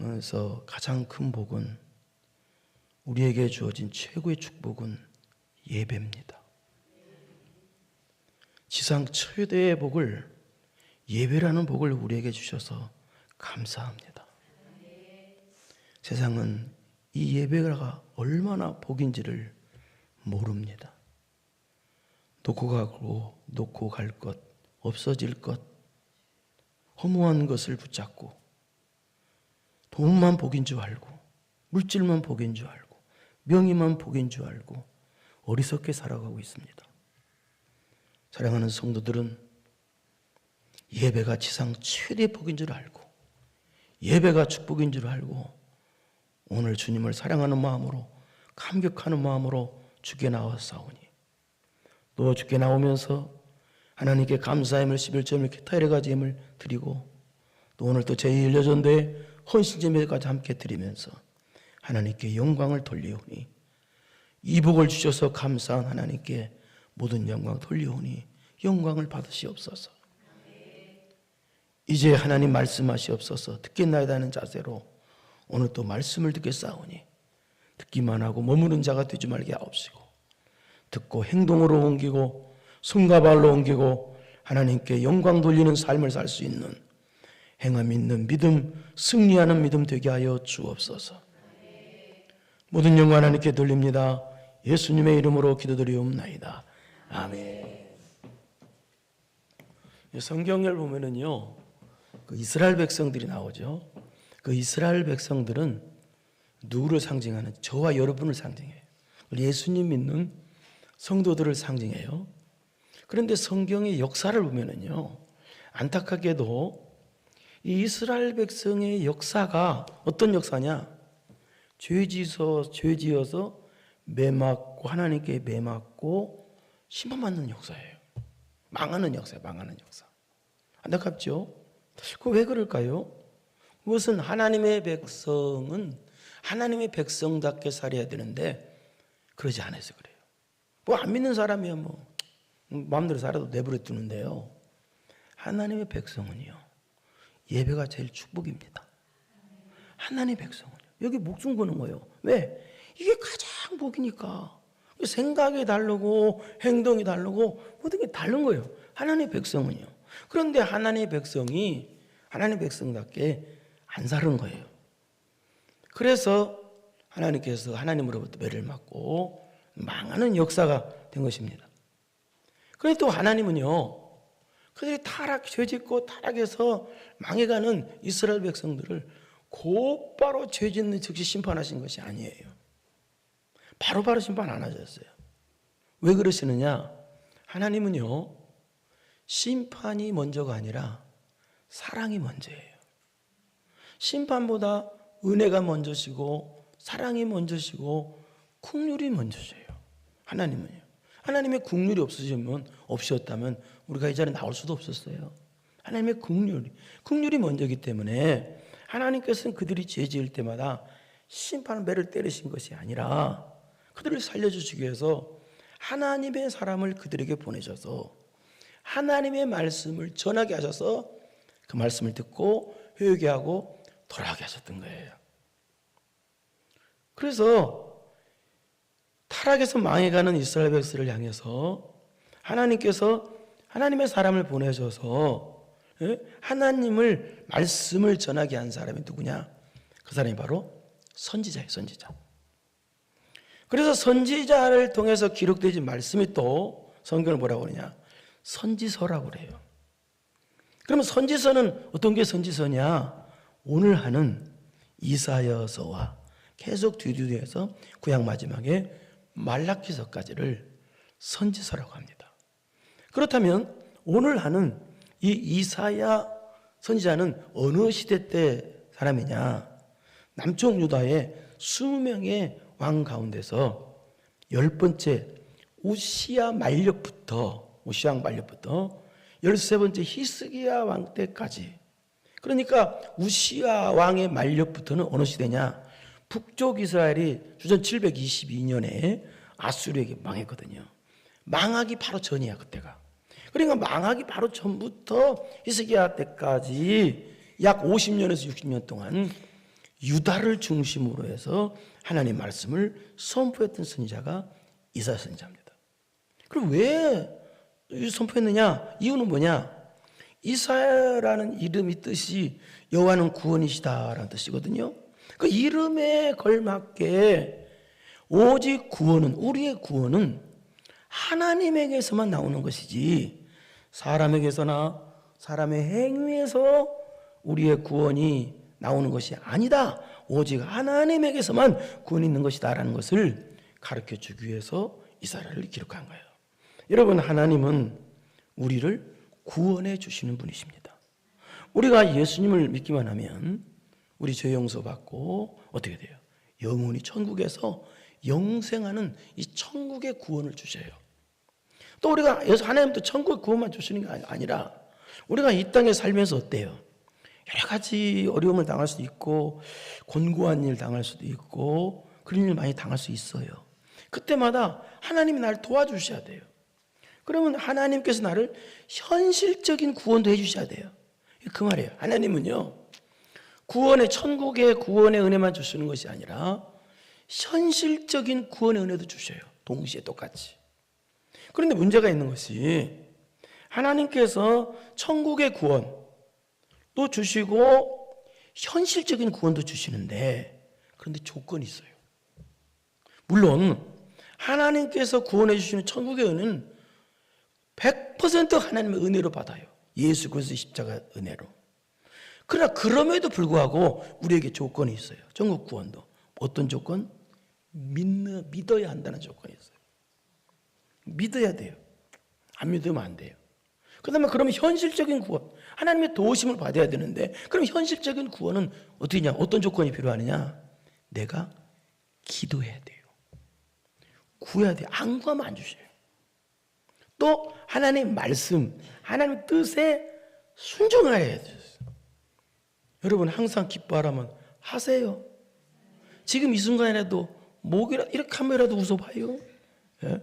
세상에서 가장 큰 복은, 우리에게 주어진 최고의 축복은 예배입니다. 지상 최대의 복을, 예배라는 복을 우리에게 주셔서 감사합니다. 세상은 이 예배가 얼마나 복인지를 모릅니다. 놓고 가고 놓고 갈 것, 없어질 것, 허무한 것을 붙잡고 돈만 복인 줄 알고, 물질만 복인 줄 알고, 명예만 복인 줄 알고 어리석게 살아가고 있습니다. 사랑하는 성도들은 예배가 지상 최대 복인 줄 알고, 예배가 축복인 줄 알고, 오늘 주님을 사랑하는 마음으로, 감격하는 마음으로 주께 나왔사오니, 또 주께 나오면서 하나님께 감사함을 11점을 기타 여러 가지 힘을 드리고, 또 오늘 또 제1여전도의 헌신제매까지 함께 드리면서 하나님께 영광을 돌리오니, 이 복을 주셔서 감사한 하나님께 모든 영광 돌리오니 영광을 받으시옵소서. 이제 하나님 말씀하시옵소서. 듣겠나이다 하는 자세로 오늘 또 말씀을 듣겠사오니, 듣기만 하고 머무는 자가 되지 말게 하옵시고, 듣고 행동으로 옮기고 손과 발로 옮기고 하나님께 영광 돌리는 삶을 살 수 있는 행함 있는 믿음, 승리하는 믿음 되게 하여 주옵소서. 모든 영광 하나님께 돌립니다. 예수님의 이름으로 기도드리옵나이다. 아멘. 성경을 보면은요, 그 이스라엘 백성들이 나오죠. 그 이스라엘 백성들은 누구를 상징하는? 저와 여러분을 상징해요. 예수님 믿는 성도들을 상징해요. 그런데 성경의 역사를 보면은요, 안타깝게도 이 이스라엘 백성의 역사가 어떤 역사냐? 죄 지어서 매맞고, 하나님께 매맞고 심판받는 역사예요. 망하는 역사예요. 망하는 역사. 안타깝죠? 그 왜 그럴까요? 그것은 하나님의 백성은 하나님의 백성답게 살아야 되는데 그러지 않아서 그래요. 뭐 안 믿는 사람이야 뭐 마음대로 살아도 내버려 두는데요, 하나님의 백성은요, 예배가 제일 축복입니다. 하나님의 백성은요, 여기 목숨 거는 거예요. 왜? 이게 가장 복이니까. 생각이 다르고 행동이 다르고 모든 게 다른 거예요, 하나님의 백성은요. 그런데 하나님의 백성이 하나님의 백성답게 안 사는 거예요. 그래서 하나님께서 하나님으로부터 매를 맞고 망하는 역사가 된 것입니다. 그런데 또 하나님은요, 그들이 죄짓고 타락해서 망해가는 이스라엘 백성들을 곧바로 죄짓는 즉시 심판하신 것이 아니에요. 바로바로 심판 안 하셨어요. 왜 그러시느냐? 하나님은요, 심판이 먼저가 아니라 사랑이 먼저예요. 심판보다 은혜가 먼저시고 사랑이 먼저시고 긍휼이 먼저세요. 하나님은요. 하나님의 긍휼이 없으셨다면 우리가 이 자리에 나올 수도 없었어요. 하나님의 긍휼이 먼저이기 때문에 하나님께서는 그들이 죄 지을 때마다 심판의 매를 때리신 것이 아니라 그들을 살려주시기 위해서 하나님의 사람을 그들에게 보내셔서 하나님의 말씀을 전하게 하셔서 그 말씀을 듣고 회개하고 돌아가게 하셨던 거예요. 그래서 타락에서 망해가는 이스라엘 백성을 향해서 하나님께서 하나님의 사람을 보내셔서 하나님을 말씀을 전하게 한 사람이 누구냐? 그 사람이 바로 선지자예요. 선지자. 그래서 선지자를 통해서 기록되어진 말씀이 또 성경을 뭐라고 그러냐? 선지서라고 그래요. 그러면 선지서는 어떤 게 선지서냐? 오늘 하는 이사야서와 계속 뒤뒤해서 구약 마지막에 말라기서까지를 선지서라고 합니다. 그렇다면 오늘 하는 이 이사야 선지자는 어느 시대 때 사람이냐? 남쪽 유다의 20명의 왕 가운데서 10번째 우시야 말력부터 13번째 히스기야 왕 때까지, 그러니까 우시야 왕의 말력부터는 어느 시대냐? 북쪽 이스라엘이 주전 722년에 아수르에게 망했거든요. 망하기 바로 전이야 그때가. 그러니까 망하기 바로 전부터 히스기야 때까지 약 50년에서 60년 동안 유다를 중심으로 해서 하나님 말씀을 선포했던 선지자가 이사야 선지자입니다. 그럼 왜 선포했느냐? 이유는 뭐냐? 이사야라는 이름이 뜻이 여호와는 구원이시다라는 뜻이거든요. 그 이름에 걸맞게 오직 구원은, 우리의 구원은 하나님에게서만 나오는 것이지 사람에게서나 사람의 행위에서 우리의 구원이 나오는 것이 아니다. 오직 하나님에게서만 구원이 있는 것이다라는 것을 가르쳐 주기 위해서 이사야를 기록한 거예요. 여러분, 하나님은 우리를 구원해 주시는 분이십니다. 우리가 예수님을 믿기만 하면 우리 죄 용서받고 어떻게 돼요? 영원히 천국에서 영생하는 이 천국의 구원을 주셔요. 또 우리가 하나님도 천국의 구원만 주시는 게 아니라 우리가 이 땅에 살면서 어때요? 여러 가지 어려움을 당할 수도 있고 곤고한 일 당할 수도 있고 그런 일 많이 당할 수 있어요. 그때마다 하나님이 나를 도와주셔야 돼요. 그러면 하나님께서 나를 현실적인 구원도 해주셔야 돼요. 그 말이에요. 하나님은요, 구원의, 천국의 구원의 은혜만 주시는 것이 아니라 현실적인 구원의 은혜도 주셔요. 동시에 똑같이. 그런데 문제가 있는 것이 하나님께서 천국의 구원도 주시고 현실적인 구원도 주시는데, 그런데 조건이 있어요. 물론 하나님께서 구원해 주시는 천국의 은혜는 100% 하나님의 은혜로 받아요. 예수 그리스도의 십자가 은혜로. 그러나 그럼에도 불구하고 우리에게 조건이 있어요. 천국 구원도. 어떤 조건? 믿어야 한다는 조건이 있어요. 믿어야 돼요. 안 믿으면 안 돼요. 그 다음에 그러면 현실적인 구원, 하나님의 도우심을 받아야 되는데, 그럼 현실적인 구원은 어떻게 냐? 어떤 조건이 필요하느냐? 내가 기도해야 돼요. 구해야 돼요. 안 구하면 안 주셔요. 또 하나님 말씀, 하나님 뜻에 순종해야 돼요. 여러분, 항상 기뻐하라면 하세요. 지금 이 순간이라도 목이라 이렇게 한번이라도 웃어봐요. 예?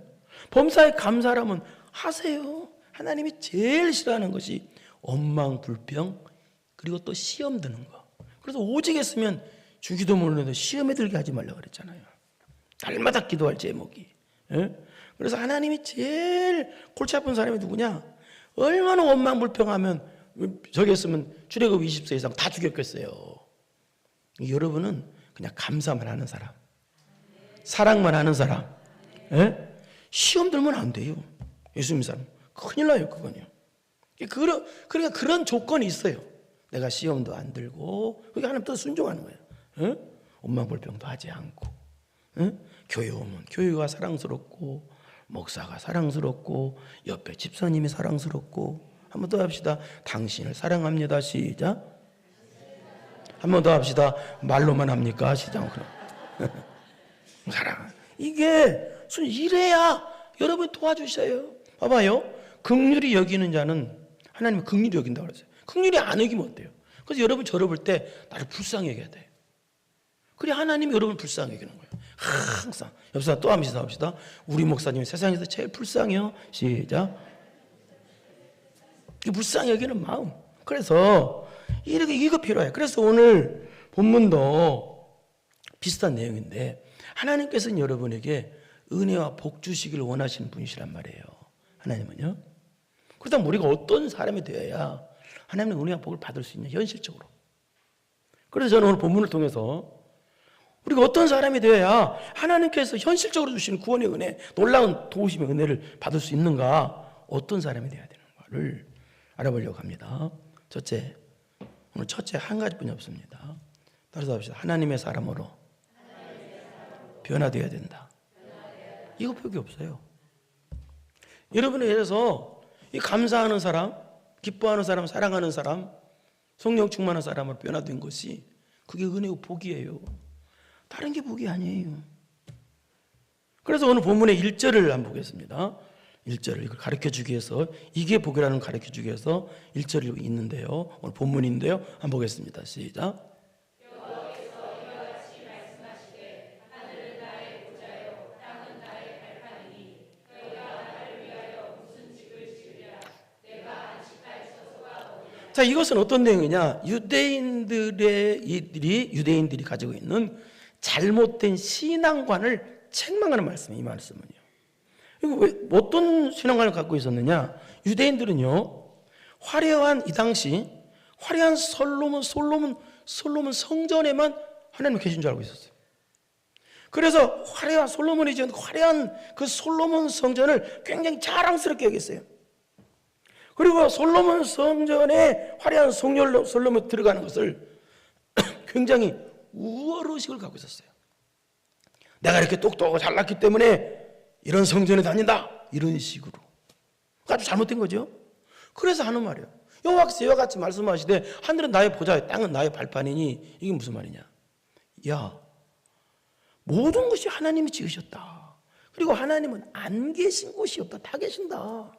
범사에 감사하라면 하세요. 하나님이 제일 싫어하는 것이 원망불평, 그리고 또 시험 드는 거. 그래서 오직 했으면 주기도 몰라도 시험에 들게 하지 말라고 그랬잖아요. 날마다 기도할 제목이. 예? 그래서 하나님이 제일 골치 아픈 사람이 누구냐? 얼마나 원망불평하면 저기 했으면 출애굽 20세 이상 다 죽였겠어요. 여러분은 그냥 감사만 하는 사람, 사랑만 하는 사람. 예? 시험 들면 안 돼요. 예수 믿는 사람 큰일 나요. 그건요. 그러니까 그런 조건이 있어요. 내가 시험도 안 들고, 그게 하나님 또 순종하는 거예요. 예? 원망불평도 하지 않고, 예? 교회 오면 교회가 사랑스럽고, 목사가 사랑스럽고, 옆에 집사님이 사랑스럽고. 한 번 더 합시다. 당신을 사랑합니다. 시작. 한 번 더 합시다. 말로만 합니까? 시작. 사랑. 이게 이래야 여러분이 도와주셔요. 봐봐요. 긍휼히 여기는 자는 하나님이 긍휼히 여긴다고 그랬어요. 긍휼히 안 여기면 어때요? 그래서 여러분 저를 볼 때 나를 불쌍히 여겨야 돼. 그래 하나님이 여러분을 불쌍히 여기는 거예요. 항상. 옆 사람 또 합시다. 우리 목사님이 세상에서 제일 불쌍해요. 시작. 불쌍히 여기는 마음. 그래서 이거 필요해요. 그래서 오늘 본문도 비슷한 내용인데, 하나님께서는 여러분에게 은혜와 복 주시기를 원하시는 분이시란 말이에요. 하나님은요. 그렇다면 우리가 어떤 사람이 되어야 하나님의 은혜와 복을 받을 수 있냐, 현실적으로. 그래서 저는 오늘 본문을 통해서 우리가 어떤 사람이 되어야 하나님께서 현실적으로 주시는 구원의 은혜, 놀라운 도우심의 은혜를 받을 수 있는가, 어떤 사람이 되어야 되는가를 알아보려고 합니다. 오늘 첫째 한 가지뿐이 없습니다. 따라서 합시다. 하나님의 사람으로 변화되어야 된다. 이것밖에 없어요. 여러분에 대해서 이 감사하는 사람, 기뻐하는 사람, 사랑하는 사람, 성령 충만한 사람으로 변화된 것이, 그게 은혜고 복이에요. 다른 게 복이 아니에요. 그래서 오늘 본문의 1절을 한번 보겠습니다. 1절을 이걸 가르쳐주기 위해서, 이게 복이라는 가르쳐주기 위해서 1절이 있는데요. 오늘 본문인데요. 한번 보겠습니다. 시작. 자, 이것은 어떤 내용이냐? 유대인들이 가지고 있는 잘못된 신앙관을 책망하는 말씀이에요. 이 말씀은요. 이거 왜 어떤 신앙관을 갖고 있었느냐? 유대인들은요, 화려한 이 당시 화려한 솔로몬 성전에만 하나님이 계신 줄 알고 있었어요. 그래서 화려한 솔로몬이 지은 화려한 그 솔로몬 성전을 굉장히 자랑스럽게 여겼어요. 그리고 솔로몬 성전에 화려한 솔로몬 들어가는 것을 굉장히 우월의식을 갖고 있었어요. 내가 이렇게 똑똑하고 잘났기 때문에 이런 성전에 다닌다, 이런 식으로. 아주 잘못된 거죠. 그래서 하는 말이에요. 여호와께서 이와 같이 말씀하시되 하늘은 나의 보좌, 땅은 나의 발판이니. 이게 무슨 말이냐? 야, 모든 것이 하나님이 지으셨다. 그리고 하나님은 안 계신 곳이 없다. 다 계신다.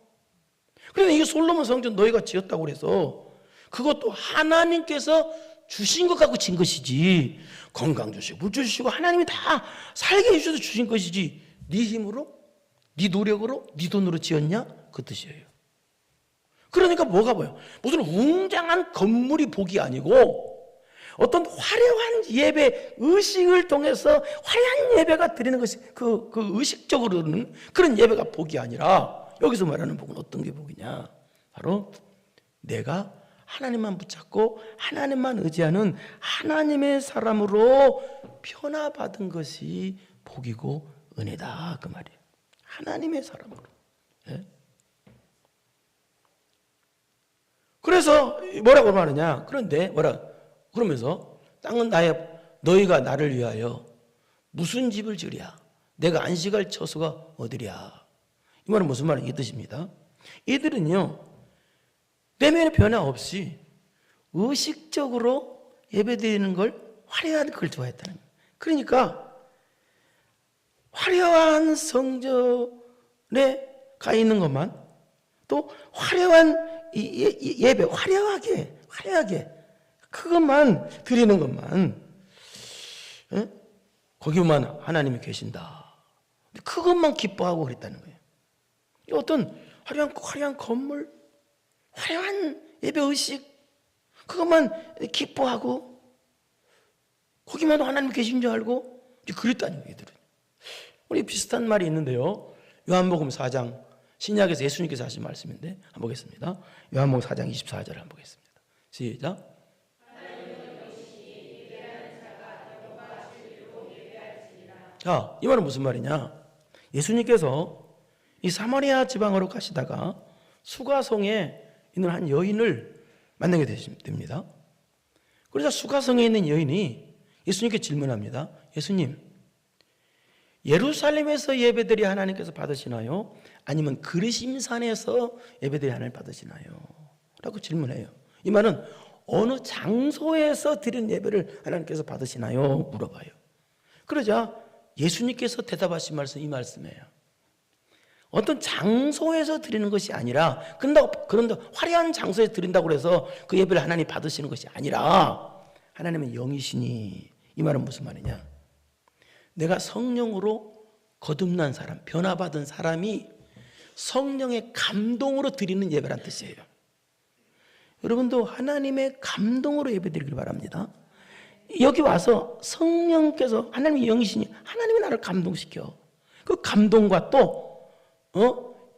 그런데 이게 솔로몬 성전 너희가 지었다고 그래서 그것도 하나님께서 주신 것 갖고 진 것이지, 건강 주시고 물질 주시고 하나님이 다 살게 해주셔서 주신 것이지, 네 힘으로, 네 노력으로, 네 돈으로 지었냐? 그 뜻이에요. 그러니까 뭐가 보여? 무슨 웅장한 건물이 복이 아니고 어떤 화려한 예배 의식을 통해서 화려한 예배가 드리는 것이 그 의식적으로는 그런 예배가 복이 아니라, 여기서 말하는 복은 어떤 게 복이냐? 바로 내가 하나님만 붙잡고 하나님만 의지하는 하나님의 사람으로 변화받은 것이 복이고 은혜다, 그 말이에요. 하나님의 사람으로. 예? 그래서 뭐라고 말하냐? 그런데 그러면서 땅은 너희가 나를 위하여 무슨 집을 지으랴? 내가 안식할 처소가 어디랴? 이 말은 무슨 말이냐? 이 뜻입니다. 이들은요, 내면의 변화 없이 의식적으로 예배드리는 걸, 화려한 걸 좋아했다는 거예요. 그러니까 화려한 성전에 가 있는 것만, 또 화려한 예배, 화려하게 그것만 드리는 것만, 거기만 하나님이 계신다. 그것만 기뻐하고 그랬다는 거예요. 어떤 화려한 건물, 화려한 예배 의식, 그것만 기뻐하고 거기만 하나님 계신 줄 알고 그랬다는 거예요. 우리 비슷한 말이 있는데요, 요한복음 4장, 신약에서 예수님께서 하신 말씀인데 한번 보겠습니다. 요한복음 4장 24절을 한번 보겠습니다. 시작. 자, 이 말은 무슨 말이냐? 예수님께서 이 사마리아 지방으로 가시다가 수가성에 있는 한 여인을 만나게 됩니다. 그러자 수가성에 있는 여인이 예수님께 질문합니다. 예수님, 예루살렘에서 예배드리 하나님께서 받으시나요? 아니면 그르심산에서 예배드리 하나님 받으시나요? 라고 질문해요. 이 말은 어느 장소에서 드린 예배를 하나님께서 받으시나요? 물어봐요. 그러자 예수님께서 대답하신 말씀, 이 말씀이에요. 어떤 장소에서 드리는 것이 아니라, 그런다 화려한 장소에 드린다고 해서 그 예배를 하나님 받으시는 것이 아니라 하나님은 영이시니. 이 말은 무슨 말이냐? 내가 성령으로 거듭난 사람, 변화받은 사람이 성령의 감동으로 드리는 예배란 뜻이에요. 여러분도 하나님의 감동으로 예배드리길 바랍니다. 여기 와서 성령께서, 하나님이 영이시니 하나님이 나를 감동시켜. 그 감동과 또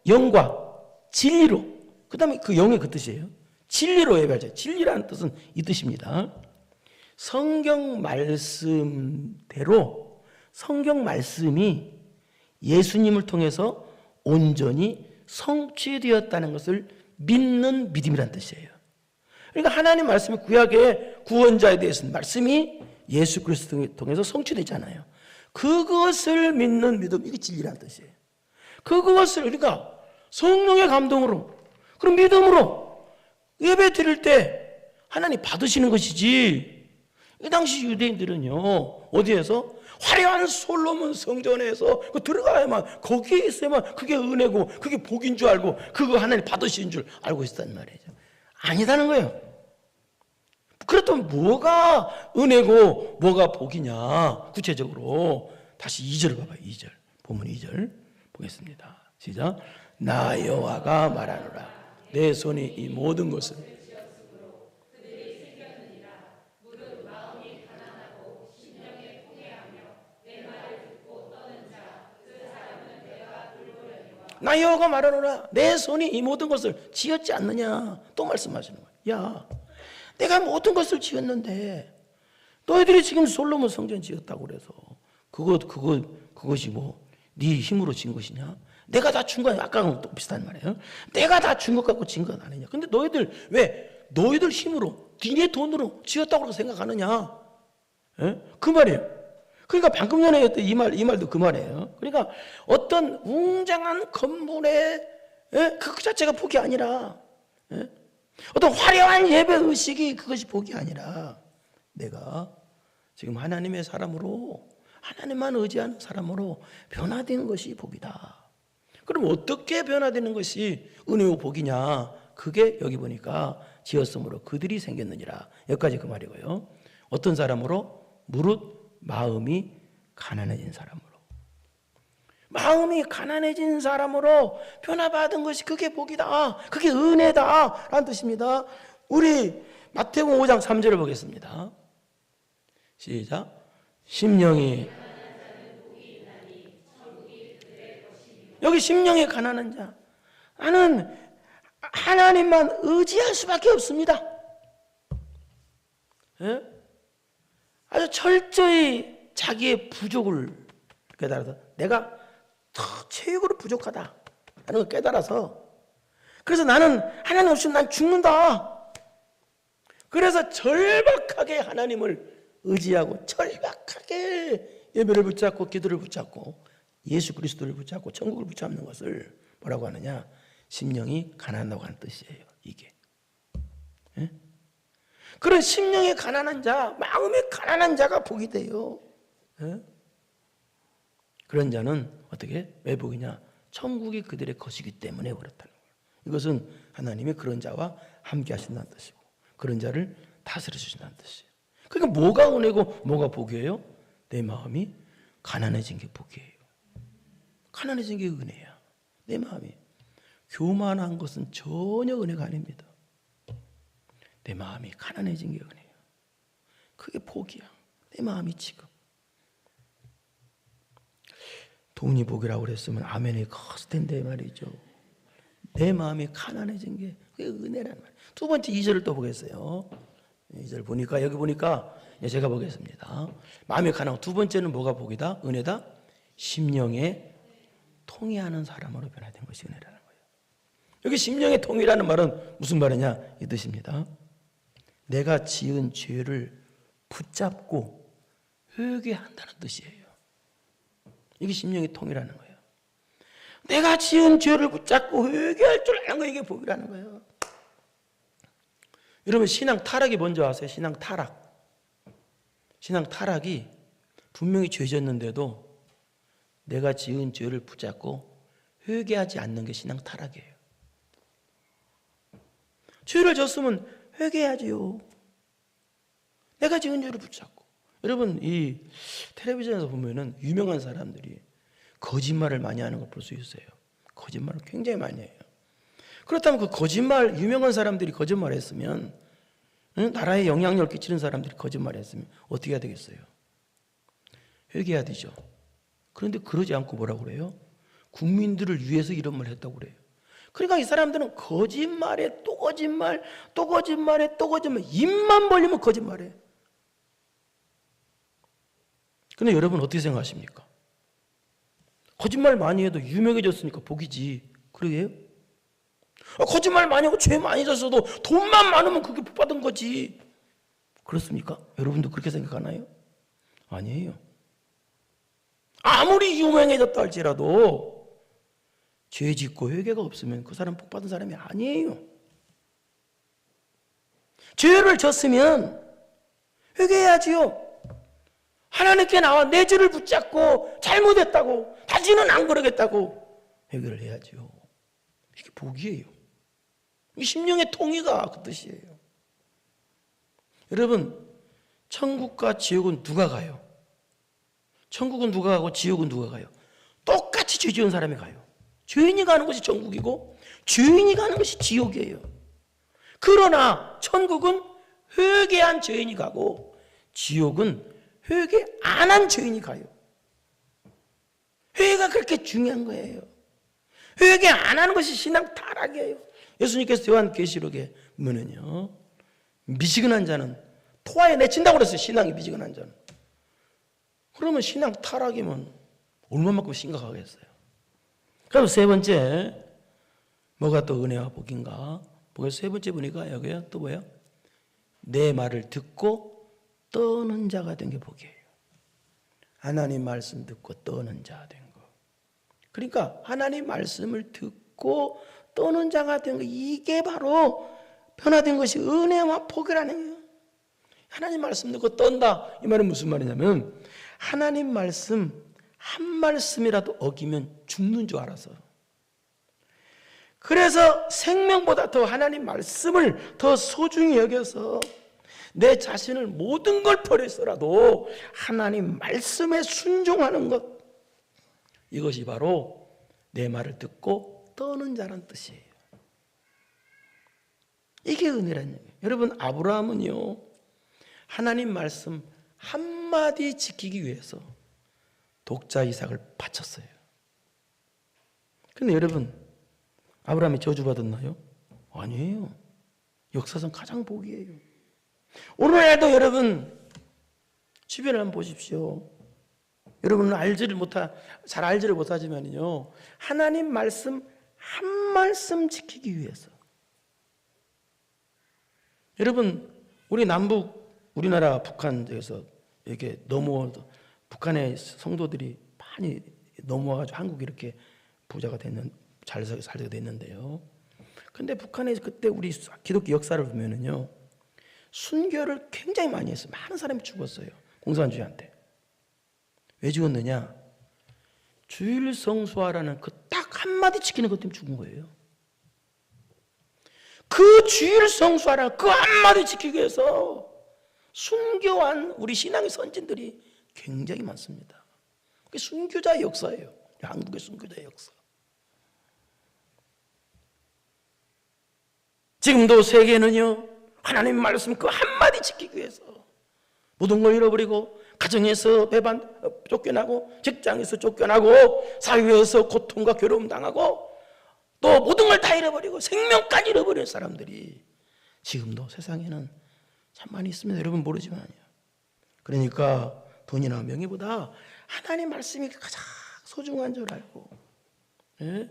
영과 진리로, 그 다음에 그 영의 그 뜻이에요. 진리로 예배하자. 진리라는 뜻은 이 뜻입니다. 성경 말씀대로, 성경 말씀이 예수님을 통해서 온전히 성취되었다는 것을 믿는 믿음이란 뜻이에요. 그러니까 하나님 말씀이, 구약의 구원자에 대해서는 말씀이 예수 그리스도를 통해서 성취되잖아요. 그것을 믿는 믿음, 이게 진리란 뜻이에요. 그것을, 그러니까 성령의 감동으로, 그럼 믿음으로 예배 드릴 때 하나님 받으시는 것이지. 이 당시 유대인들은요, 어디에서? 화려한 솔로몬 성전에서 들어가야만, 거기에 있어야만 그게 은혜고 그게 복인 줄 알고 그거 하나님 받으시는 줄 알고 있었단 말이죠. 아니다는 거예요. 그렇다면 뭐가 은혜고 뭐가 복이냐? 구체적으로 다시 2절 봐봐요. 2절, 본문 2절 보겠습니다. 시작. 나 여호와가 말하노라, 내 손이 이 모든 것을 나 여호와가 말하노라 내 손이 이 모든 것을 지었지 않느냐. 또 말씀하시는 거예요. 야, 내가 모든 것을 지었는데 너희들이 지금 솔로몬 성전 지었다고 그래서 그것이 뭐 네 힘으로 진 것이냐? 내가 다 준 거야. 아까랑 또 비슷한 말이에요. 내가 다 준 것 같고 진 건 아니냐. 근데 너희들 왜 너희들 힘으로 니네 돈으로 지었다고 생각하느냐? 예? 그 말이에요. 그러니까 방금 전에 했던 이 말도 그 말이에요. 그러니까 어떤 웅장한 건물의 그 자체가 복이 아니라 어떤 화려한 예배 의식이 그것이 복이 아니라 내가 지금 하나님의 사람으로 하나님만 의지하는 사람으로 변화된 것이 복이다. 그럼 어떻게 변화되는 것이 은혜요 복이냐? 그게 여기 보니까 지었으므로 그들이 생겼느니라. 여기까지 그 말이고요. 어떤 사람으로? 무릇 마음이 가난해진 사람으로. 마음이 가난해진 사람으로 변화받은 것이 그게 복이다. 그게 은혜다 라는 뜻입니다. 우리 마태복음 5장 3절을 보겠습니다. 시작. 심령이 여기 심령이 가난한 자. 나는 하나님만 의지할 수밖에 없습니다. 예? 아주 철저히 자기의 부족을 깨달아서 내가 최고로 부족하다 하는 걸 깨달아서 그래서 나는 하나님 없이는 난 죽는다. 그래서 절박하게 하나님을 의지하고 절박하게 예배를 붙잡고 기도를 붙잡고 예수 그리스도를 붙잡고 천국을 붙잡는 것을 뭐라고 하느냐? 심령이 가난하다고 하는 뜻이에요. 이게. 예? 그런 심령이 가난한 자, 마음이 가난한 자가 복이 돼요. 예? 그런 자는 어떻게? 왜 복이냐? 천국이 그들의 것이기 때문에 그렇다는 거예요. 이것은 하나님이 그런 자와 함께 하신다는 뜻이고 그런 자를 다스려 주신다는 뜻이에요. 그러니까 뭐가 은혜고 뭐가 복이에요? 내 마음이 가난해진 게 복이에요. 가난해진 게 은혜야. 내 마음이. 교만한 것은 전혀 은혜가 아닙니다. 내 마음이 가난해진 게 은혜야. 그게 복이야. 내 마음이 지금. 돈이 복이라고 그랬으면 아멘이 컸을 텐데 말이죠. 내 마음이 가난해진 게 그게 은혜란 말이에요. 두 번째 2절을 또 보겠어요. 2절 보니까 여기 보니까 제가 보겠습니다. 마음이 가난하고 두 번째는 뭐가 복이다? 은혜다? 심령에 통회하는 사람으로 변화된 것이 은혜라는 거예요. 여기 심령의 통회라는 말은 무슨 말이냐? 이 뜻입니다. 내가 지은 죄를 붙잡고 회개한다는 뜻이에요. 이게 심령의 통회라는 거예요. 내가 지은 죄를 붙잡고 회개할 줄 아는 거 이게 복이라는 거예요. 여러분 신앙 타락이 뭔지 아세요? 신앙 타락. 신앙 타락이 분명히 죄졌는데도 내가 지은 죄를 붙잡고 회개하지 않는 게 신앙 타락이에요. 죄를 졌으면 회개해야지요. 내가 지은 죄를 붙잡고. 여러분 이 텔레비전에서 보면은 유명한 사람들이 거짓말을 많이 하는 걸 볼 수 있어요. 거짓말을 굉장히 많이 해요. 그렇다면 그 거짓말 유명한 사람들이 거짓말을 했으면 나라에 영향력을 끼치는 사람들이 거짓말을 했으면 어떻게 해야 되겠어요? 회개해야 되죠. 그런데 그러지 않고 뭐라고 그래요? 국민들을 위해서 이런 말을 했다고 그래요. 그러니까 이 사람들은 거짓말에 또 거짓말, 또 거짓말에 또 거짓말, 입만 벌리면 거짓말해. 근데 여러분 어떻게 생각하십니까? 거짓말 많이 해도 유명해졌으니까 복이지. 그러게요? 거짓말 많이 하고 죄 많이 졌어도 돈만 많으면 그게 복 받은 거지. 그렇습니까? 여러분도 그렇게 생각하나요? 아니에요. 아무리 유명해졌다 할지라도 죄 짓고 회개가 없으면 그 사람 복 받은 사람이 아니에요. 죄를 졌으면 회개해야지요. 하나님께 나와 내 죄를 붙잡고 잘못했다고 다시는 안 그러겠다고 회개를 해야지요. 이게 복이에요. 이 심령의 통의가 그 뜻이에요. 여러분 천국과 지옥은 누가 가요? 천국은 누가 가고 지옥은 누가 가요? 똑같이 죄 지은 사람이 가요. 죄인이 가는 것이 천국이고 죄인이 가는 것이 지옥이에요. 그러나 천국은 회개한 죄인이 가고 지옥은 회개 안 한 죄인이 가요. 회개가 그렇게 중요한 거예요. 회개 안 하는 것이 신앙 타락이에요. 예수님께서 요한계시록에 보면은요, 미지근한 자는 토하에 내친다고 그랬어요. 신앙이 미지근한 자는. 그러면 신앙 타락이면 얼마만큼 심각하겠어요. 그럼 세 번째, 뭐가 또 은혜와 복인가? 복의 세 번째 보니까 여기요, 또 뭐예요? 내 말을 듣고 떠는 자가 된 게 복이에요. 하나님 말씀 듣고 떠는 자가 된 거. 그러니까 하나님 말씀을 듣고 떠는 자가 된 거, 이게 바로 변화된 것이 은혜와 복이라는 거예요. 하나님 말씀 듣고 떤다, 이 말은 무슨 말이냐면 하나님 말씀 한 말씀이라도 어기면 죽는 줄 알아서, 그래서 생명보다 더 하나님 말씀을 더 소중히 여겨서 내 자신을 모든 걸 버려서라도 하나님 말씀에 순종하는 것, 이것이 바로 내 말을 듣고 떠는 자란 뜻이에요. 이게 은혜라는 얘기예요. 여러분, 아브라함은요, 하나님 말씀 한마디 지키기 위해서 독자 이삭을 바쳤어요. 근데 여러분, 아브라함이 저주받았나요? 아니에요. 역사상 가장 복이에요. 오늘날도 여러분 주변을 한번 보십시오. 여러분은 잘 알지를 못하지만요, 하나님 말씀 한 말씀 지키기 위해서, 여러분 우리 우리나라 북한 에서 이렇게 북한의 성도들이 많이 넘어와가지고 한국이 이렇게 부자가 잘 살게 됐는데요. 근데 북한에 그때 우리 기독교 역사를 보면은요, 순교를 굉장히 많이 했어요. 많은 사람이 죽었어요. 공산주의한테. 왜 죽었느냐? 주일 성수하라는 그 딱 한마디 지키는 것 때문에 죽은 거예요. 그 주일 성수하라는 그 한마디 지키기 위해서 순교한 우리 신앙의 선진들이 굉장히 많습니다. 그게 순교자의 역사예요. 한국의 순교자의 역사. 지금도 세계는요, 하나님 말씀 그 한마디 지키기 위해서 모든 걸 잃어버리고, 가정에서 쫓겨나고, 직장에서 쫓겨나고, 사회에서 고통과 괴로움 당하고, 또 모든 걸 다 잃어버리고 생명까지 잃어버린 사람들이 지금도 세상에는 참 많이 있습니다. 여러분 모르지만요. 그러니까 돈이나 명예보다 하나님 말씀이 가장 소중한 줄 알고, 예?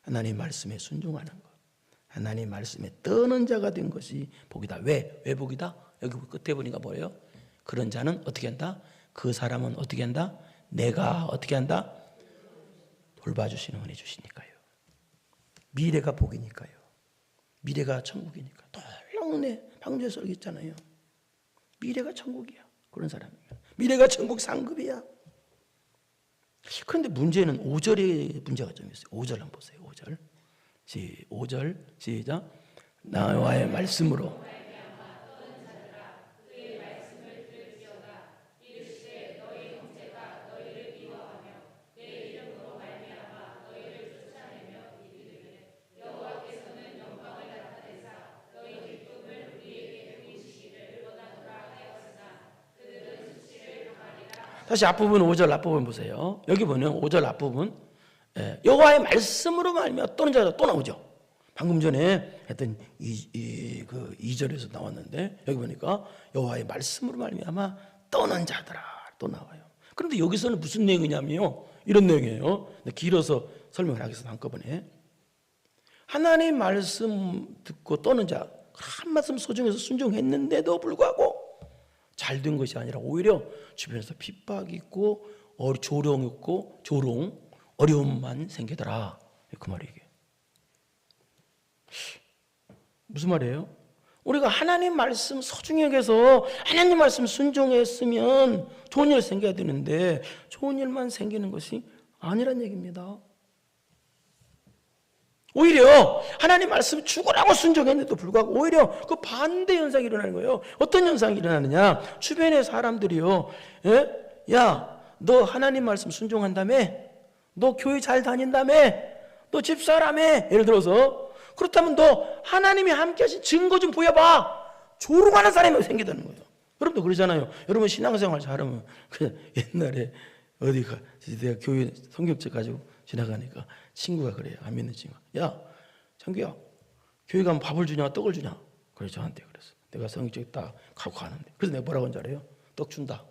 하나님 말씀에 순종하는 것, 하나님 말씀에 떠는 자가 된 것이 복이다. 왜 복이다? 여기 끝에 보니까 뭐예요? 그런 자는 어떻게 한다? 그 사람은 어떻게 한다? 내가 어떻게 한다? 돌봐주시는 은혜 주시니까요. 미래가 복이니까요. 미래가 천국이니까. 놀라운 은혜. 방금 전에 설교했잖아요. 미래가 천국이야. 그런 사람이에요. 미래가 천국 상급이야. 그런데 문제는 5절에 문제가 좀 있어요. 5절 한번 보세요. 5절. 5절 시작. 나와의 말씀으로 다시 앞부분 5절 앞부분 보세요. 여기 보면 5절 앞부분, 여호와의 말씀으로 말미암아 떠는 자가 또 나오죠. 방금 전에 했던 2절에서 나왔는데 여기 보니까 여호와의 말씀으로 말미암아 떠는 자들아 또 나와요. 그런데 여기서는 무슨 내용이냐면요, 이런 내용이에요. 길어서 설명을 하겠습니다. 한꺼번에. 하나님 말씀 듣고 떠는 자, 한 말씀 소중해서 순종했는데도 불구하고 잘된 것이 아니라 오히려 주변에서 핍박이 있고 조롱 있고 어려움만 생기더라. 그 말이 이게. 무슨 말이에요? 우리가 하나님 말씀 소중히 여겨서 하나님 말씀 순종했으면 좋은 일 생겨야 되는데 좋은 일만 생기는 것이 아니란 얘기입니다. 오히려 하나님 말씀 죽으라고 순종했는데도 불구하고 오히려 그 반대 현상이 일어나는 거예요. 어떤 현상이 일어나느냐? 주변의 사람들이요, 야, 너 하나님 말씀 순종한다며? 너 교회 잘 다닌다며? 너 집사라며? 예를 들어서 그렇다면 너 하나님이 함께 하신 증거 좀 보여봐. 조롱하는 사람이 생기다는 거예요. 여러분도 그러잖아요. 여러분 신앙생활 잘하면 옛날에 어디가 내가 교회 성경책 가지고 지나가니까 친구가 그래요. 안 믿는 친구가. 야, 창규야, 교회 가면 밥을 주냐 떡을 주냐? 그래 저한테 그랬어. 내가 성경 딱 갖고 가는데. 그래서 내가 뭐라고 한 줄 알아요? 떡 준다.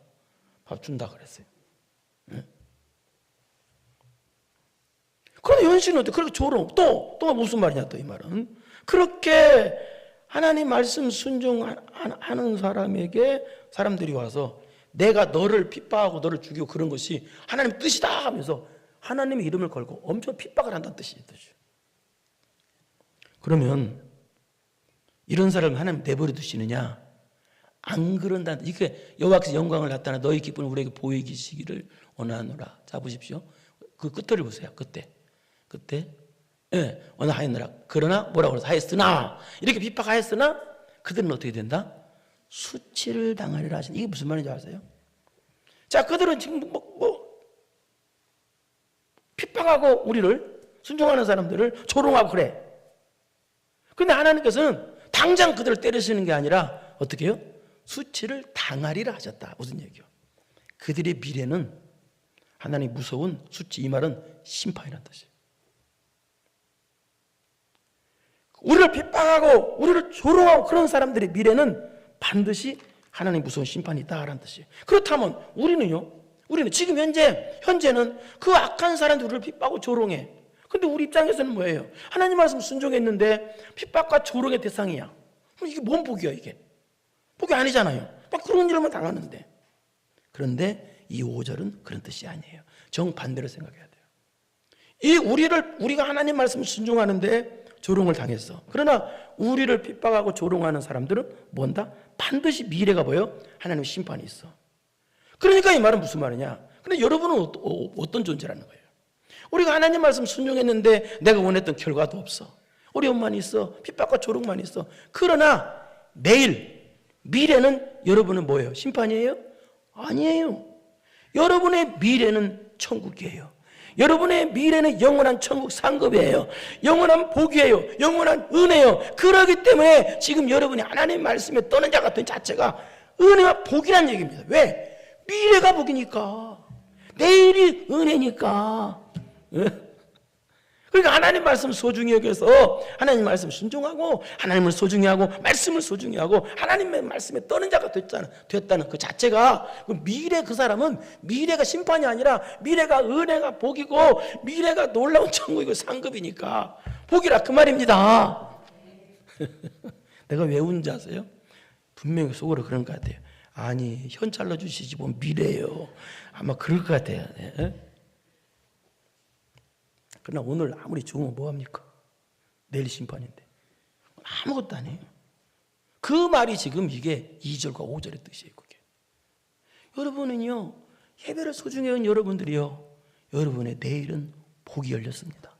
밥 준다 그랬어요. 네? 그런데 현실은 어때? 그렇게 조롱. 또 무슨 말이냐 또 이 말은. 그렇게 하나님 말씀 순종하는 사람에게 사람들이 와서 내가 너를 핍박하고 너를 죽이고 그런 것이 하나님 뜻이다 하면서 하나님의 이름을 걸고 엄청 핍박을 한다는 뜻이에요. 그러면 이런 사람을 하나님 내버려 두시느냐? 안 그런다는, 이게 여호와께서 영광을 나타나 너희 기쁨을 우리에게 보이시기를 원하노라. 자 보십시오. 그 끝을 보세요. 그때 예, 원하였느라. 그러나 뭐라고 그래서 하였으나, 이렇게 핍박하였으나 그들은 어떻게 된다? 수치를 당하리라 하시는. 이게 무슨 말인지 아세요? 자, 그들은 지금 핍박하고 우리를 순종하는 사람들을 조롱하고 그래. 그런데 하나님께서는 당장 그들을 때리시는 게 아니라 어떻게 해요? 수치를 당하리라 하셨다. 무슨 얘기요? 그들의 미래는 하나님 무서운 수치, 이 말은 심판이라는 뜻이에요. 우리를 핍박하고 우리를 조롱하고 그런 사람들의 미래는 반드시 하나님 무서운 심판이 있다라는 뜻이에요. 그렇다면 우리는 지금 현재는 그 악한 사람들이 우리를 핍박하고 조롱해. 근데 우리 입장에서는 뭐예요? 하나님 말씀 순종했는데 핍박과 조롱의 대상이야. 그럼 이게 뭔 복이야 이게? 복이 아니잖아요. 막 그런 일만 당하는데. 그런데 이 5절은 그런 뜻이 아니에요. 정반대로 생각해야 돼요. 우리가 하나님 말씀 순종하는데 조롱을 당했어. 그러나 우리를 핍박하고 조롱하는 사람들은 뭔다? 반드시 미래가 뭐예요? 하나님의 심판이 있어. 그러니까 이 말은 무슨 말이냐? 근데 여러분은 어떤 존재라는 거예요? 우리가 하나님 말씀 순종했는데 내가 원했던 결과도 없어. 어려움만 있어. 핍박과 조롱만 있어. 그러나 미래는 여러분은 뭐예요? 심판이에요? 아니에요. 여러분의 미래는 천국이에요. 여러분의 미래는 영원한 천국 상급이에요. 영원한 복이에요. 영원한 은혜예요. 그렇기 때문에 지금 여러분이 하나님 말씀에 떠는 자 같은 자체가 은혜와 복이라는 얘기입니다. 왜? 미래가 복이니까. 내일이 은혜니까. 그러니까 하나님 말씀 소중히 여겨서 하나님 말씀 순종하고 하나님을 소중히 하고 말씀을 소중히 하고 하나님의 말씀에 떠는 자가 됐다는 그 자체가, 그 사람은 미래가 심판이 아니라 미래가 은혜가 복이고 미래가 놀라운 천국이고 상급이니까 복이라 그 말입니다. 내가 왜 운지 아세요? 분명히 속으로 그런 것 같아요. 아니 현찰로 주시지 뭐 미래예요. 아마 그럴 것 같아요. 그러나 오늘 아무리 죽으면 뭐합니까? 내일 심판인데 아무것도 아니에요. 그 말이 지금 이게 2절과 5절의 뜻이에요. 그게. 여러분은요, 예배를 소중히 한 여러분들이요, 여러분의 내일은 복이 열렸습니다.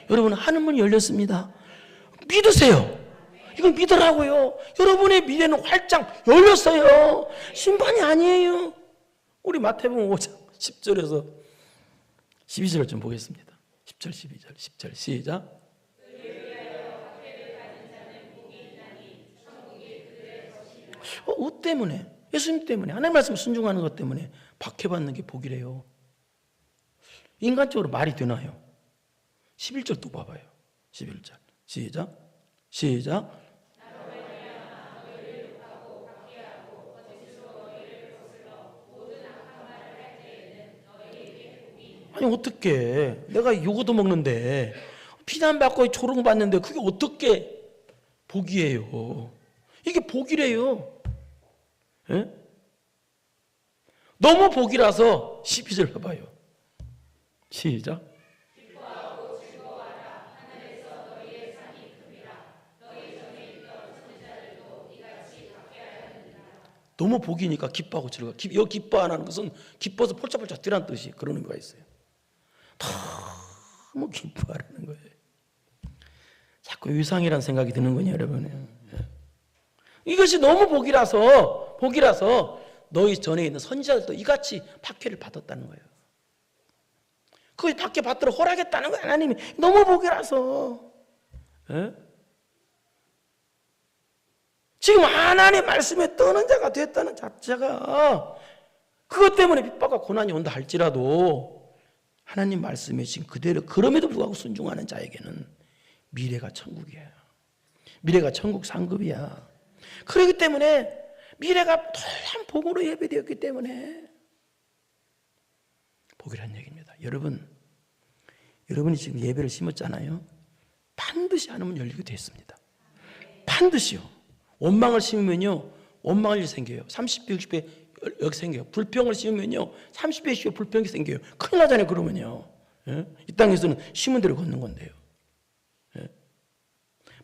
여러분은 하늘문이 열렸습니다. 믿으세요. 이건 믿으라고요. 여러분의 미래는 활짝 열렸어요. 심판이 아니에요. 우리 마태복음 5장 10절에서 12절을 좀 보겠습니다. 10절 12절 10절 시작. 옷 때문에, 예수님 때문에, 하나님 말씀 순종하는 것 때문에 박해받는 게 복이래요. 인간적으로 말이 되나요? 11절 또 봐봐요. 11절 시작. 아니 어떻게 내가 요거도 먹는데 비난받고 조롱받는데 그게 어떻게 복이에요? 이게 복이래요. 예? 너무 복이라서 12절 봐봐요. 시작. 너무 복이니까 기뻐하고 즐거워. 여기 기뻐 안 하는 것은 기뻐서 폴짝폴짝 뛰라는 뜻이 그런 의미가 있어요. 너무 기뻐하라는 거예요. 자꾸 위상이라는 생각이 드는 거냐 여러분. 이것이 너무 복이라서 너희 전에 있는 선지자들도 이같이 박해를 받았다는 거예요. 그 박해 받도록 허락했다는 거예요. 하나님이 너무 복이라서. 예? 지금 하나님의 말씀에 떠는 자가 됐다는 자체가 그것 때문에 핍박과 고난이 온다 할지라도 하나님 말씀에 지금 그대로 그럼에도 불구하고 순종하는 자에게는 미래가 천국이에요. 미래가 천국 상급이야. 그렇기 때문에 미래가 놀라운 복으로 예배되었기 때문에 복이라는 얘기입니다. 여러분이 지금 예배를 심었잖아요. 반드시 하나님은 열리게 되어 있습니다. 반드시요. 원망을 심으면요, 원망할 일이 생겨요. 30배, 60배 여기 생겨요. 불평을 심으면요, 30배, 60배 불평이 생겨요. 큰일 나잖아요, 그러면요. 예? 이 땅에서는 심은 대로 걷는 건데요. 예?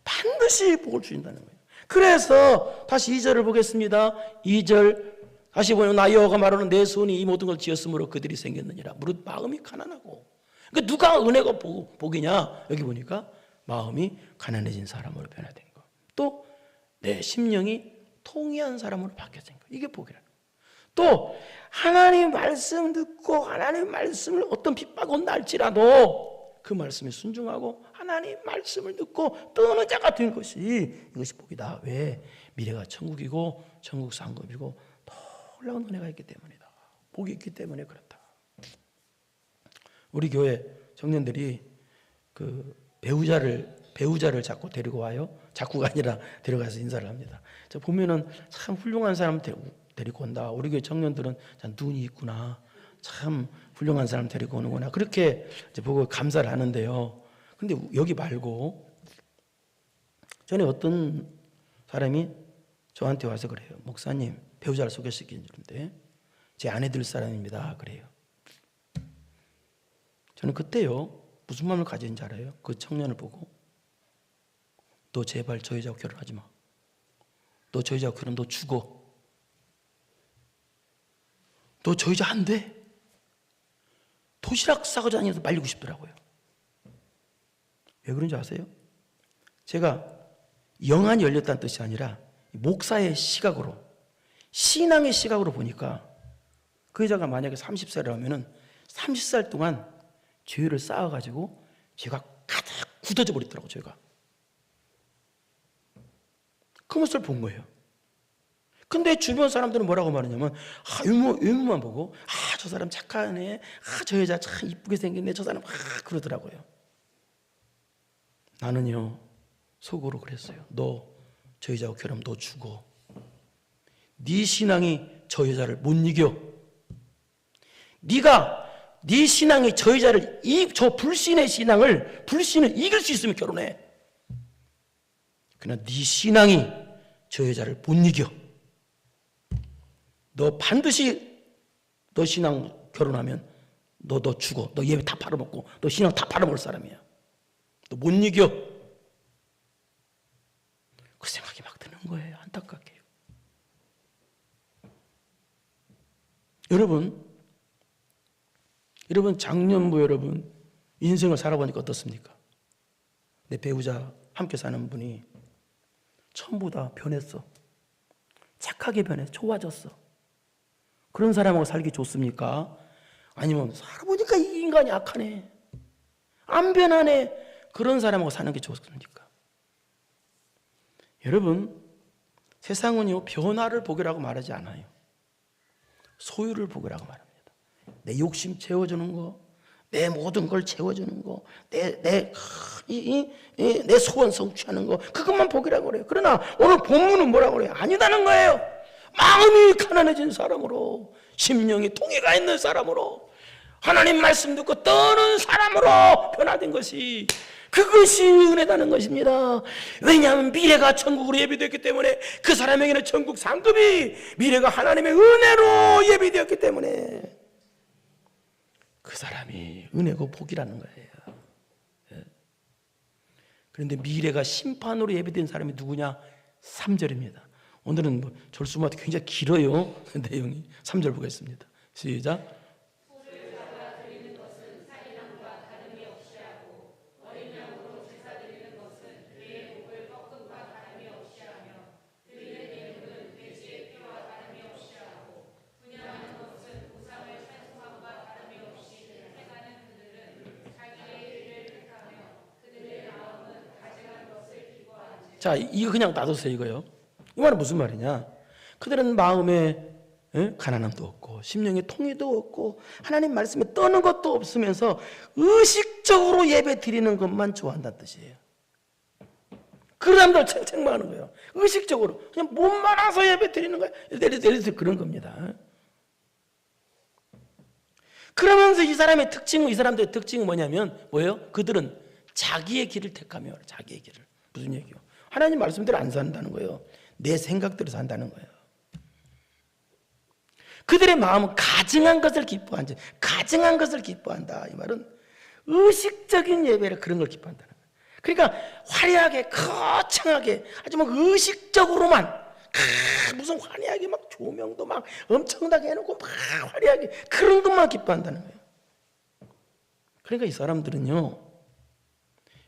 반드시 복을 주신다는 거예요. 그래서 다시 2절을 보겠습니다. 2절 다시 보면 나 여호와가 말하는 내 손이 이 모든 걸 지었으므로 그들이 생겼느니라. 무릇 마음이 가난하고. 그러니까 누가 은혜가 복이냐? 여기 보니까 마음이 가난해진 사람으로 변화된 거. 또 내 심령이 통회한 사람으로 바뀌어진 거. 이게 복이라는 거. 또 하나님 말씀 듣고 하나님 말씀을 어떤 핍박 온다 할지라도 그 말씀에 순종하고 하나님 말씀을 듣고 떠는 자가 된 것이 이것이 복이다. 왜? 미래가 천국이고 천국 상급이고 놀라운 은혜가 있기 때문이다. 복이 있기 때문에 그렇다. 우리 교회 청년들이 그 배우자를 자꾸 데리고 와요. 자꾸가 아니라 데려가서 인사를 합니다. 저 보면은 참 훌륭한 사람 데리고 온다. 우리 교회 청년들은 참 눈이 있구나. 참 훌륭한 사람 데리고 오는구나. 그렇게 이제 보고 감사를 하는데요. 근데 여기 말고 전에 어떤 사람이 저한테 와서 그래요. 목사님, 배우자를 소개시키는데 제 아내 될 사람입니다. 그래요. 저는 그때요, 무슨 마음을 가졌는지 알아요? 그 청년을 보고 너 제발 저 여자하고 결혼하지 마. 너 저 여자하고 결혼 너 죽어. 너 저 여자 안 돼. 도시락 싸고 다니면서 말리고 싶더라고요. 왜 그런지 아세요? 제가 영안이 열렸다는 뜻이 아니라 목사의 시각으로, 신앙의 시각으로 보니까 그 여자가 만약에 30살이라면 30살 동안 죄를 쌓아가지고 죄가 가득 굳어져 버리더라고요. 죄가. 그 모습을 본 거예요. 근데 주변 사람들은 뭐라고 말하냐면 외모만 보고 저 사람 착하네, 저 여자 참 이쁘게 생겼네, 저 사람 그러더라고요. 나는요 속으로 그랬어요. 너 저 여자하고 결혼하면 너 죽어. 네 신앙이 저 여자를 못 이겨. 네 신앙이 저 여자를 저 불신의 불신을 이길 수 있으면 결혼해. 그러나 네 신앙이 저 여자를 못 이겨. 너 반드시 너 신앙 결혼하면 너 죽어. 너 예배 다 팔아먹고 너 신앙 다 팔아먹을 사람이야. 너 못 이겨. 그 생각이 막 드는 거예요. 안타깝게요. 여러분 작년부 여러분 인생을 살아보니까 어떻습니까? 내 배우자 함께 사는 분이 처음보다 변했어. 착하게 변해. 좋아졌어. 그런 사람하고 살기 좋습니까? 아니면 살아보니까 이 인간이 악하네, 안 변하네, 그런 사람하고 사는 게 좋습니까? 여러분 세상은요 변화를 복이라고 말하지 않아요. 소유를 복이라고 말합니다. 내 욕심 채워주는 거, 내 모든 걸 채워주는 거, 내 소원 성취하는 거, 그것만 복이라고 그래요. 그러나 오늘 본문은 뭐라고 그래요? 아니다는 거예요. 마음이 가난해진 사람으로, 심령이 통해가 있는 사람으로, 하나님 말씀 듣고 떠는 사람으로 변화된 것이, 그것이 은혜다는 것입니다. 왜냐하면 미래가 천국으로 예비되었기 때문에, 그 사람에게는 천국 상급이 미래가 하나님의 은혜로 예비되었기 때문에 그 사람이 은혜고 복이라는 거예요. 그런데 미래가 심판으로 예비된 사람이 누구냐? 3절입니다. 오늘은 절수마다 굉장히 길어요. 내용이. 3절 보겠습니다. 시작. 자, 이거 그냥 놔두세요. 이거요. 이 말은 무슨 말이냐? 그들은 마음에 가난함도 없고 심령의 통의도 없고 하나님 말씀에 떠는 것도 없으면서 의식적으로 예배 드리는 것만 좋아한다는 뜻이에요. 그 사람들 책책만 하는 거예요. 의식적으로 그냥 몸만 와서 예배 드리는 거예요. 예를 들어서 그런 겁니다. 그러면서 이 사람들의 특징은 뭐냐면 뭐예요? 그들은 자기의 길을 택하며 자기의 길을. 무슨 얘기요? 하나님 말씀대로 안 산다는 거예요. 내 생각대로 산다는 거예요. 그들의 마음은 가증한 것을 기뻐한다. 가증한 것을 기뻐한다. 이 말은 의식적인 예배를 그런 걸 기뻐한다는 거예요. 그러니까 화려하게 거창하게 아주 막 의식적으로만 무슨 화려하게 막 조명도 막 엄청나게 해놓고 막 화려하게 그런 것만 기뻐한다는 거예요. 그러니까 이 사람들은요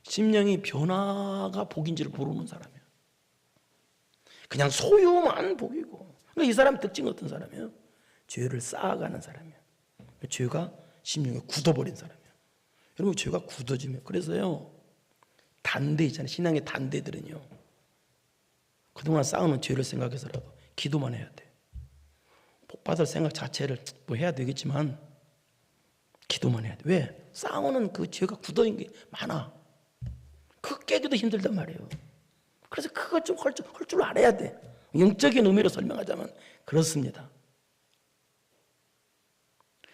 심령이 변화가 복인 줄 모르는 사람이에요. 그냥 소유만 복이고. 그러니까 이 사람 특징은 어떤 사람이에요? 죄를 쌓아가는 사람이에요. 죄가 심령에 굳어버린 사람이에요. 여러분 죄가 굳어지면 그래서요 단대 있잖아요. 신앙의 단대들은요 그동안 쌓아놓은 죄를 생각해서라도 기도만 해야 돼. 복받을 생각 자체를 뭐 해야 되겠지만 기도만 해야 돼. 왜? 쌓아놓은 그 죄가 굳어있는 게 많아. 그거 깨기도 힘들단 말이에요. 그래서 그거 좀 할 줄 알아야 돼. 영적인 의미로 설명하자면 그렇습니다.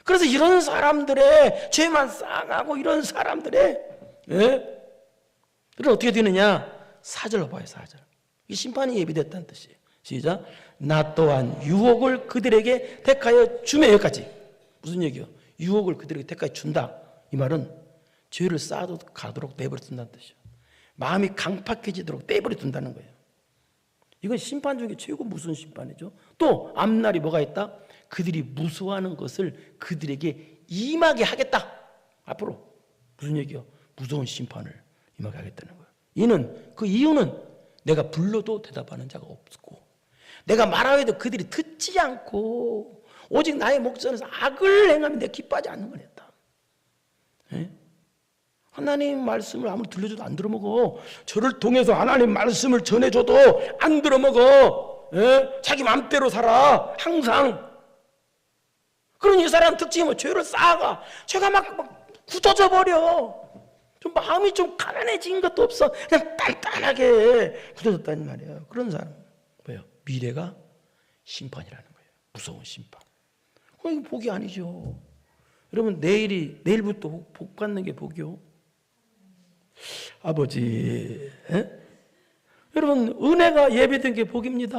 그래서 이런 사람들의 죄만 쌓아가고 이런 사람들의 그럼 어떻게 되느냐? 4절로 봐요. 4절. 이 심판이 예비됐다는 뜻이에요. 시작. 나 또한 유혹을 그들에게 택하여 주매. 여기까지. 무슨 얘기요? 유혹을 그들에게 택하여 준다. 이 말은 죄를 쌓아도 가도록 내버려 둔다는 뜻이에요. 마음이 강팍해지도록 내버려 둔다는 거예요. 이건 심판 중에 최고 무서운 심판이죠. 또 앞날이 뭐가 있다? 그들이 무서워하는 것을 그들에게 임하게 하겠다. 앞으로 무슨 얘기요? 무서운 심판을 임하게 하겠다는 거예요. 그 이유는 내가 불러도 대답하는 자가 없고 내가 말하여도 그들이 듣지 않고 오직 나의 목전에서 악을 행하면 내가 기뻐하지 않는 걸 했다. 하나님 말씀을 아무리 들려줘도 안 들어먹어. 저를 통해서 하나님 말씀을 전해줘도 안 들어먹어. 자기 마음대로 살아. 항상. 그런 이 사람 특징이 뭐 죄를 쌓아가. 죄가 막 굳어져 버려. 좀 마음이 좀 가난해진 것도 없어. 그냥 단단하게 굳어졌다는 말이에요. 그런 사람 뭐예요? 미래가 심판이라는 거예요. 무서운 심판. 이거 복이 아니죠. 여러분 내일부터 복 받는 게 복이요. 아버지, 여러분 은혜가 예배된 게 복입니다.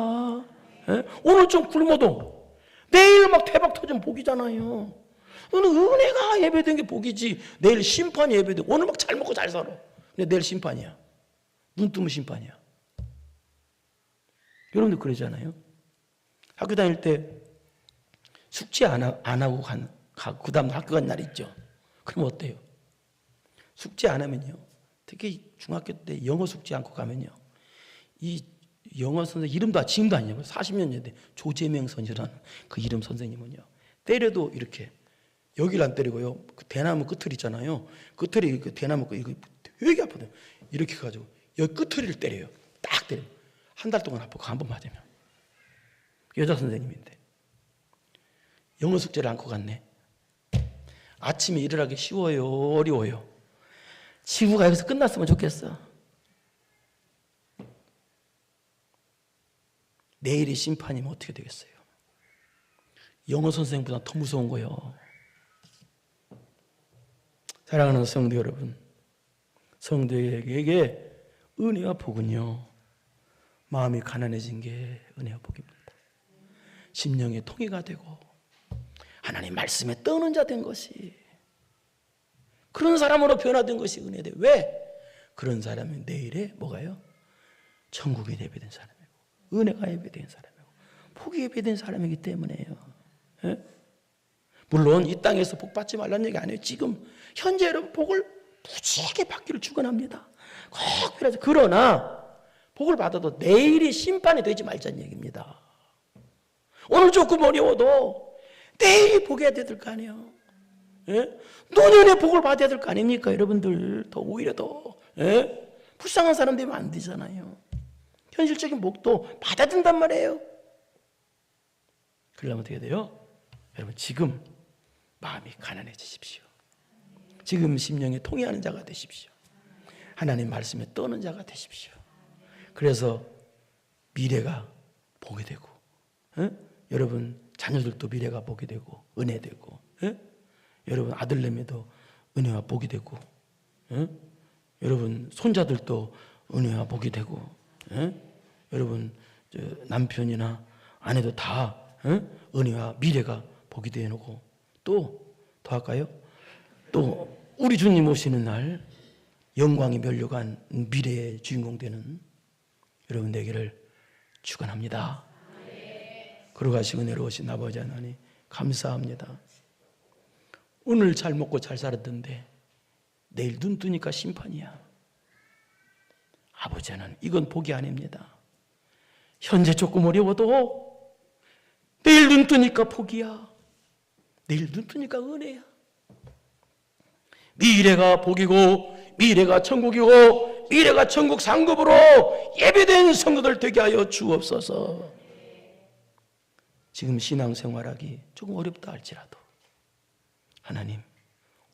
오늘 좀 굶어도 내일 막 대박 터지면 복이잖아요. 오늘 은혜가 예배된 게 복이지 내일 심판이 예배되고 오늘 막 잘 먹고 잘 살아. 근데 내일 심판이야. 눈 뜨면 심판이야. 여러분들 그러잖아요. 학교 다닐 때 숙제 안 하고 그 다음 학교 간 날 있죠. 그럼 어때요? 숙제 안 하면요. 특히 중학교 때 영어 숙제 않고 가면요. 이 영어 선생님 이름도 지금도 아니에요. 40년 전에 조재명 선생이라는 그 이름 선생님은요. 때려도 이렇게 여기를 안 때리고요. 그 대나무 끝을 있잖아요. 끝을 그 대나무 끝 이거 되게 아프대요. 이렇게 가지고 여기 끝을 때려요. 딱 때려. 한 달 동안 아프고 한 번 맞으면. 여자 선생님인데 영어 숙제를 안고 갔네. 아침에 일어나기 쉬워요, 어려워요? 지구가 여기서 끝났으면 좋겠어. 내일이 심판이면 어떻게 되겠어요? 영어 선생님보다 더 무서운 거예요. 사랑하는 성도 여러분, 성도에게 은혜와 복은요, 마음이 가난해진 게 은혜와 복입니다. 심령의 통해가 되고 하나님 말씀에 떠는 자 된 것이, 그런 사람으로 변화된 것이 은혜돼. 왜? 그런 사람이 내일에 뭐가요? 천국에 예배된 사람이고 은혜가 예배된 사람이고 복이 예배된 사람이기 때문에요. 물론 이 땅에서 복 받지 말라는 얘기 아니에요. 지금 현재 여러분 복을 무지하게 받기를 축원합니다. 꼭 필요하죠. 그러나 복을 받아도 내일이 심판이 되지 말자는 얘기입니다. 오늘 조금 어려워도 내일이 복해야 될 거 아니에요. 노년에 복을 받아야 될 거 아닙니까? 여러분들 더 오히려 더 불쌍한 사람 되면 안 되잖아요. 현실적인 복도 받아야 된단 말이에요. 그러려면 어떻게 돼요? 여러분 지금 마음이 가난해지십시오. 지금 심령이 통회하는 자가 되십시오. 하나님 말씀에 떠는 자가 되십시오. 그래서 미래가 복이 되고, 여러분 자녀들도 미래가 복이 되고 은혜 되고, 여러분 아들내미도 은혜와 복이 되고, 여러분 손자들도 은혜와 복이 되고, 여러분 남편이나 아내도 다 은혜와 미래가 복이 되고, 또 더 할까요? 또 우리 주님 오시는 날 영광이 면류관 미래의 주인공 되는 여러분 되기를 축원합니다. 거룩하시고 은혜로우신 아버지 하나님 감사합니다. 오늘 잘 먹고 잘 살았던데 내일 눈 뜨니까 심판이야. 아버지 하나님 이건 복이 아닙니다. 현재 조금 어려워도 내일 눈 뜨니까 복이야. 내일 눈 뜨니까 은혜야. 미래가 복이고 미래가 천국이고 미래가 천국 상급으로 예배된 성도들 되게 하여 주옵소서. 지금 신앙생활하기 조금 어렵다 할지라도 하나님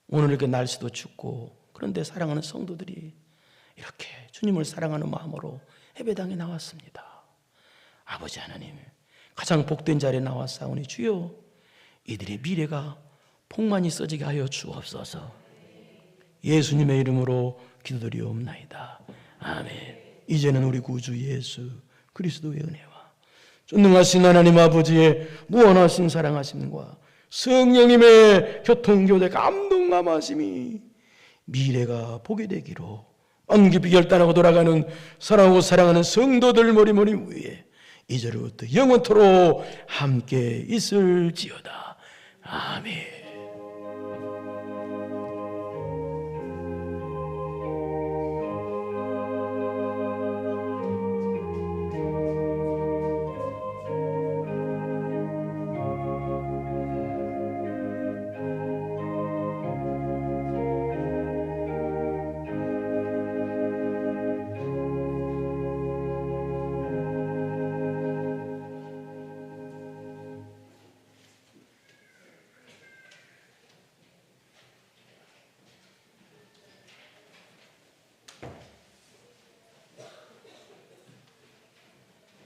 오늘 이렇게 날씨도 춥고 그런데 사랑하는 성도들이 이렇게 주님을 사랑하는 마음으로 예배당에 나왔습니다. 아버지 하나님 가장 복된 자리에 나왔사오니 주여 이들의 미래가 복만이 써지게 하여 주옵소서. 예수님의 이름으로 기도드리옵나이다. 아멘. 이제는 우리 구주 예수 그리스도의 은혜와 전능하신 하나님 아버지의 무한하신 사랑하심과 성령님의 교통교대 감동감하심이 미래가 복이 되기로 마음 깊이 결단하고 돌아가는 사랑하고 사랑하는 성도들 머리머리 위에 이제로부터 영원토록 함께 있을지어다. 아멘.